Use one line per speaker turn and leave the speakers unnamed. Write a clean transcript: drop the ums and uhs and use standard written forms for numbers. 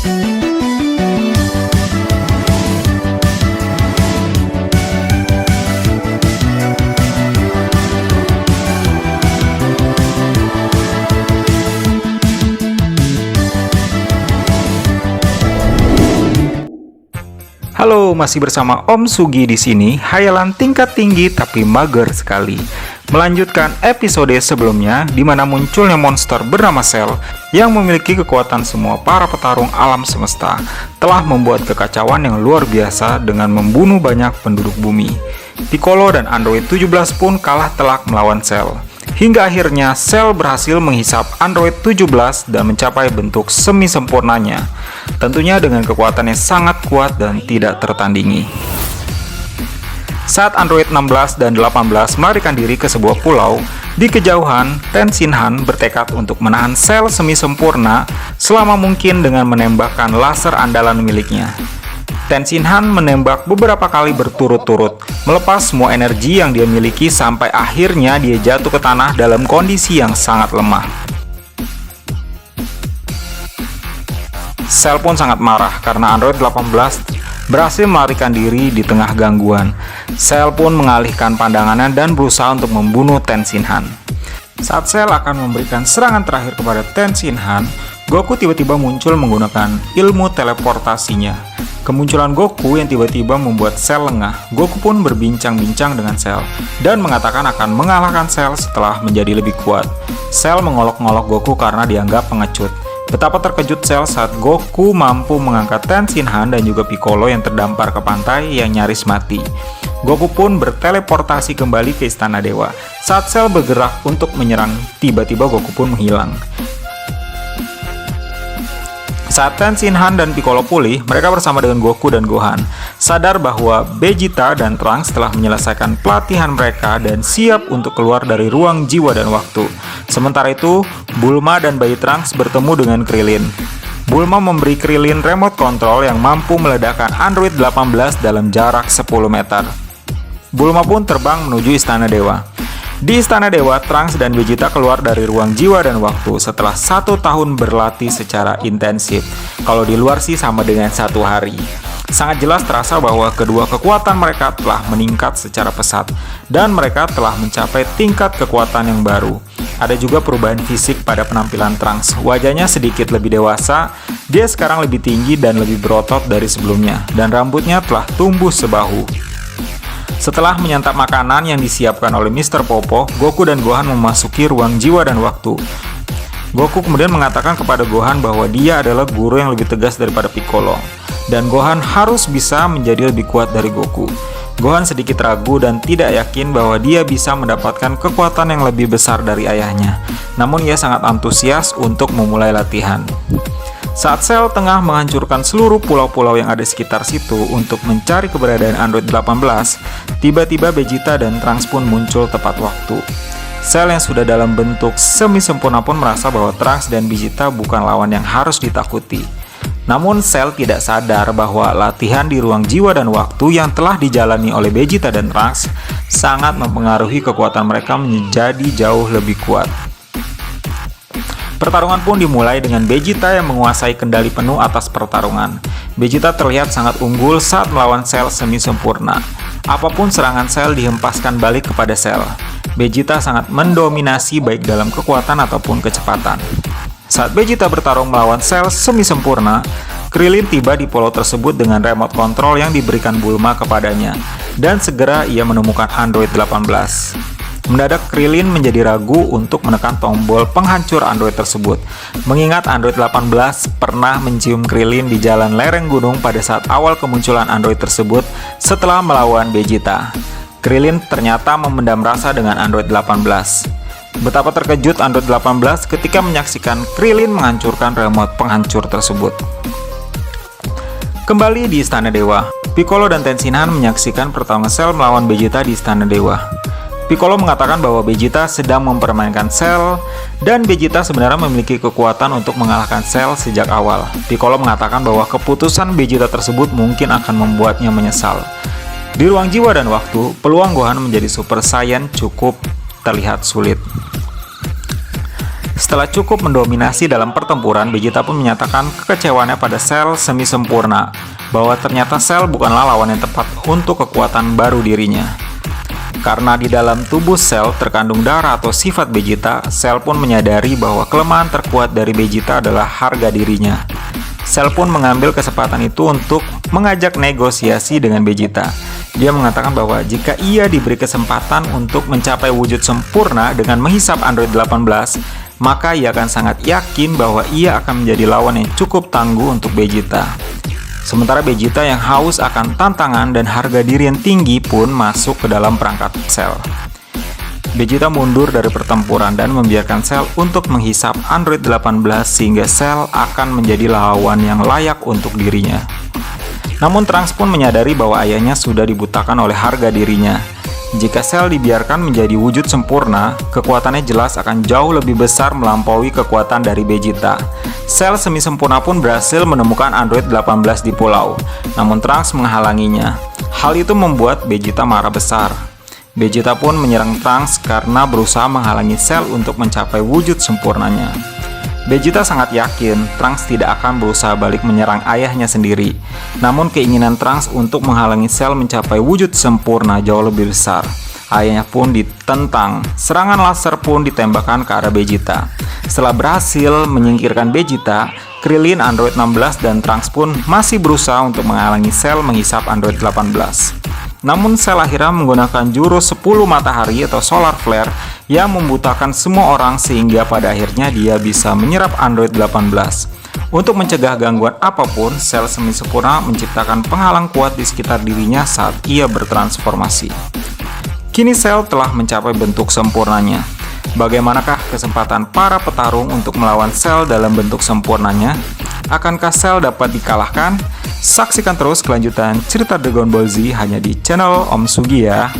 Halo, masih bersama Om Sugi di sini. Hayalan tingkat tinggi tapi mager sekali. Melanjutkan episode sebelumnya di mana munculnya monster bernama Cell yang memiliki kekuatan semua para petarung alam semesta telah membuat kekacauan yang luar biasa dengan membunuh banyak penduduk bumi. Piccolo dan Android 17 pun kalah telak melawan Cell. Hingga akhirnya Cell berhasil menghisap Android 17 dan mencapai bentuk semi sempurnanya. Tentunya dengan kekuatannya sangat kuat dan tidak tertandingi. Saat Android 16 dan 18 melarikan diri ke sebuah pulau, di kejauhan, Ten Shinhan bertekad untuk menahan Cell semi sempurna selama mungkin dengan menembakkan laser andalan miliknya. Ten Shinhan menembak beberapa kali berturut-turut, melepas semua energi yang dia miliki sampai akhirnya dia jatuh ke tanah dalam kondisi yang sangat lemah. Cell pun sangat marah karena Android 18 berhasil melarikan diri di tengah gangguan. Cell pun mengalihkan pandangannya dan berusaha untuk membunuh Ten Shinhan. Saat Cell akan memberikan serangan terakhir kepada Ten Shinhan, Goku tiba-tiba muncul menggunakan ilmu teleportasinya. Kemunculan Goku yang tiba-tiba membuat Cell lengah. Goku pun berbincang-bincang dengan Cell dan mengatakan akan mengalahkan Cell setelah menjadi lebih kuat. Cell mengolok-ngolok Goku karena dianggap pengecut. Betapa terkejut Cell saat Goku mampu mengangkat Ten Shinhan dan juga Piccolo yang terdampar ke pantai yang nyaris mati. Goku pun berteleportasi kembali ke Istana Dewa. Saat Cell bergerak untuk menyerang, tiba-tiba Goku pun menghilang. Saat Ten Shinhan dan Piccolo pulih, mereka bersama dengan Goku dan Gohan sadar bahwa Vegeta dan Trunks telah menyelesaikan pelatihan mereka dan siap untuk keluar dari ruang jiwa dan waktu. Sementara itu, Bulma dan bayi Trunks bertemu dengan Krillin. Bulma memberi Krillin remote control yang mampu meledakkan Android 18 dalam jarak 10 meter. Bulma pun terbang menuju Istana Dewa. Di Istana Dewa, Trunks dan Vegeta keluar dari ruang jiwa dan waktu setelah 1 tahun berlatih secara intensif. Kalau di luar sih sama dengan 1 hari. Sangat jelas terasa bahwa kedua kekuatan mereka telah meningkat secara pesat dan mereka telah mencapai tingkat kekuatan yang baru. Ada juga perubahan fisik pada penampilan Trunks. Wajahnya sedikit lebih dewasa, dia sekarang lebih tinggi dan lebih berotot dari sebelumnya, dan rambutnya telah tumbuh sebahu. Setelah menyantap makanan yang disiapkan oleh Mr. Popo, Goku dan Gohan memasuki ruang jiwa dan waktu. Goku kemudian mengatakan kepada Gohan bahwa dia adalah guru yang lebih tegas daripada Piccolo, dan Gohan harus bisa menjadi lebih kuat dari Goku. Gohan sedikit ragu dan tidak yakin bahwa dia bisa mendapatkan kekuatan yang lebih besar dari ayahnya. Namun ia sangat antusias untuk memulai latihan. Saat Cell tengah menghancurkan seluruh pulau-pulau yang ada di sekitar situ untuk mencari keberadaan Android 18, tiba-tiba Vegeta dan Trunks pun muncul tepat waktu. Cell yang sudah dalam bentuk semi-sempurna pun merasa bahwa Trunks dan Vegeta bukan lawan yang harus ditakuti. Namun Cell tidak sadar bahwa latihan di ruang jiwa dan waktu yang telah dijalani oleh Vegeta dan Trunks sangat mempengaruhi kekuatan mereka menjadi jauh lebih kuat. Pertarungan pun dimulai dengan Vegeta yang menguasai kendali penuh atas pertarungan. Vegeta terlihat sangat unggul saat melawan Cell semi sempurna. Apapun serangan Cell dihempaskan balik kepada Cell. Vegeta sangat mendominasi baik dalam kekuatan ataupun kecepatan. Saat Vegeta bertarung melawan Cell semi sempurna, Krillin tiba di pulau tersebut dengan remote control yang diberikan Bulma kepadanya, dan segera ia menemukan Android 18. Mendadak Krillin menjadi ragu untuk menekan tombol penghancur Android tersebut, mengingat Android 18 pernah mencium Krillin di jalan lereng gunung pada saat awal kemunculan Android tersebut setelah melawan Vegeta. Krillin ternyata memendam rasa dengan Android 18. Betapa terkejut Android 18 ketika menyaksikan Krillin menghancurkan remote penghancur tersebut. Kembali di Istana Dewa, Piccolo dan Ten Shinhan menyaksikan pertarungan Cell melawan Vegeta di Istana Dewa. Piccolo mengatakan bahwa Vegeta sedang mempermainkan Cell, dan Vegeta sebenarnya memiliki kekuatan untuk mengalahkan Cell sejak awal. Piccolo mengatakan bahwa keputusan Vegeta tersebut mungkin akan membuatnya menyesal. Di ruang jiwa dan waktu, peluang Gohan menjadi Super Saiyan cukup terlihat sulit. Setelah cukup mendominasi dalam pertempuran, Vegeta pun menyatakan kekecewaannya pada Cell semi sempurna, bahwa ternyata Cell bukanlah lawan yang tepat untuk kekuatan baru dirinya. Karena di dalam tubuh Cell terkandung darah atau sifat Vegeta, Cell pun menyadari bahwa kelemahan terkuat dari Vegeta adalah harga dirinya. Cell pun mengambil kesempatan itu untuk mengajak negosiasi dengan Vegeta. Dia mengatakan bahwa jika ia diberi kesempatan untuk mencapai wujud sempurna dengan menghisap Android 18, maka ia akan sangat yakin bahwa ia akan menjadi lawan yang cukup tangguh untuk Vegeta. Sementara Vegeta yang haus akan tantangan dan harga diri yang tinggi pun masuk ke dalam perangkat Cell. Vegeta mundur dari pertempuran dan membiarkan Cell untuk menghisap Android 18 sehingga Cell akan menjadi lawan yang layak untuk dirinya. Namun Trunks pun menyadari bahwa ayahnya sudah dibutakan oleh harga dirinya. Jika Cell dibiarkan menjadi wujud sempurna, kekuatannya jelas akan jauh lebih besar melampaui kekuatan dari Vegeta. Cell semi sempurna pun berhasil menemukan Android 18 di pulau, namun Trunks menghalanginya. Hal itu membuat Vegeta marah besar. Vegeta pun menyerang Trunks karena berusaha menghalangi Cell untuk mencapai wujud sempurnanya. Vegeta sangat yakin Trunks tidak akan berusaha balik menyerang ayahnya sendiri. Namun keinginan Trunks untuk menghalangi Cell mencapai wujud sempurna jauh lebih besar. Ayahnya pun ditentang. Serangan laser pun ditembakkan ke arah Vegeta. Setelah berhasil menyingkirkan Vegeta, Krillin, Android 16, dan Trunks pun masih berusaha untuk menghalangi Cell menghisap Android 18. Namun Cell akhirnya menggunakan jurus 10 matahari atau solar flare yang membutakan semua orang sehingga pada akhirnya dia bisa menyerap Android 18. Untuk mencegah gangguan apapun, Cell semi sempurna menciptakan penghalang kuat di sekitar dirinya saat ia bertransformasi. Kini Cell telah mencapai bentuk sempurnanya. Bagaimanakah kesempatan para petarung untuk melawan Cell dalam bentuk sempurnanya? Akankah Cell dapat dikalahkan? Saksikan terus kelanjutan cerita Dragon Ball Z hanya di channel Om Sugi ya.